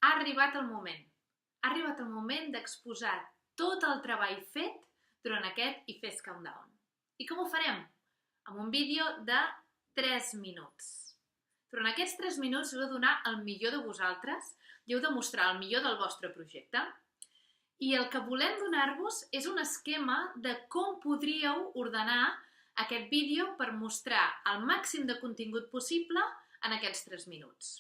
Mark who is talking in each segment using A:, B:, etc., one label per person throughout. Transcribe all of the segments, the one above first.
A: Ha arribat el moment. Ha arribat el moment d'exposar tot el treball fet durant aquest IFES Countdown. I com ho farem? Amb un vídeo de 3 minuts. Durant aquests 3 minuts heu de donar el millor de vosaltres i heu de mostrar el millor del vostre projecte. I el que volem donar-vos és un esquema de com podríeu ordenar aquest vídeo per mostrar el màxim de contingut possible en aquests 3 minuts.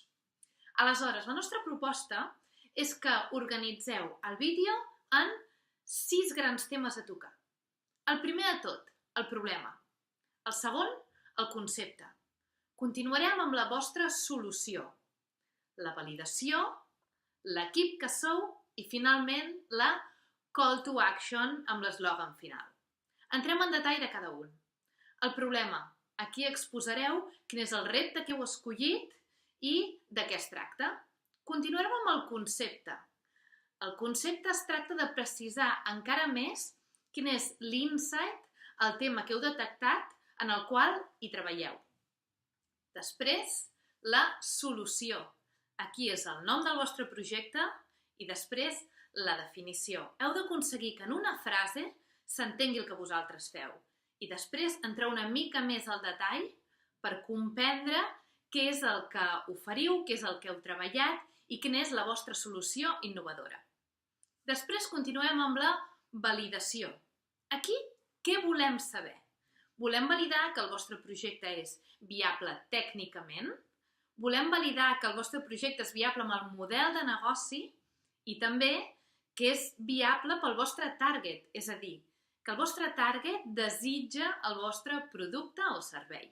A: Aleshores, la nostra proposta és que organitzeu el vídeo en 6 grans temes a tocar. El primer de tot, el problema. El segon, el concepte. Continuarem amb la vostra solució, la validació, l'equip que sou i, finalment, la call to action amb l'eslògan final. Entrem en detall de cada un. El problema. Aquí exposareu quin és el repte que heu escollit i de què es tracta. Continuarem amb el concepte. El concepte es tracta de precisar encara més quin és l'insight, el tema que heu detectat en el qual hi treballeu. Després, la solució. Aquí és el nom del vostre projecte i després la definició. Heu d'aconseguir que en una frase s'entengui el que vosaltres feu. I després entreu una mica més al detall per comprendre què és el que oferiu, què és el que heu treballat i quina és la vostra solució innovadora. Després continuem amb la validació. Aquí, què volem saber? Volem validar que el vostre projecte és viable tècnicament, volem validar que el vostre projecte és viable amb el model de negoci i també que és viable pel vostre target, és a dir, que el vostre target desitja el vostre producte o servei.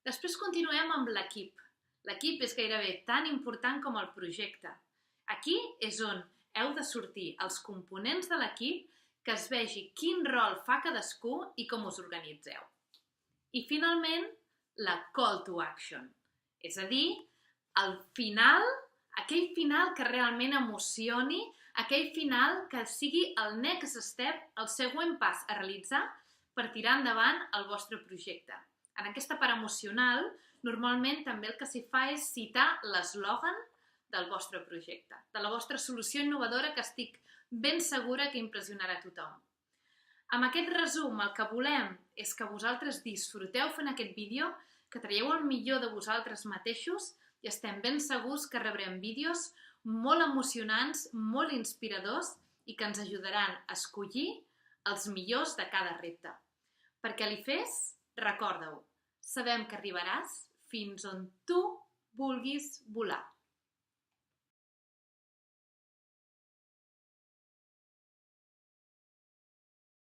A: Després continuem amb l'equip. L'equip és gairebé tan important com el projecte. Aquí és on heu de sortir els components de l'equip, que es vegi quin rol fa cadascú i com us organitzeu. I finalment, la call to action, és a dir, el final, aquell final que realment emocioni, aquell final que sigui el next step, el següent pas a realitzar per tirar endavant el vostre projecte. En aquesta part emocional, normalment també el que s'hi fa és citar l'eslògan del vostre projecte, de la vostra solució innovadora que estic ben segura que impressionarà a tothom. Amb aquest resum, el que volem és que vosaltres disfruteu fent aquest vídeo, que traieu el millor de vosaltres mateixos i estem ben segurs que rebrem vídeos molt emocionants, molt inspiradors i que ens ajudaran a escollir els millors de cada repte. Perquè a l'IFES, recorda-ho, sabem que arribaràs fins on tu vulguis volar.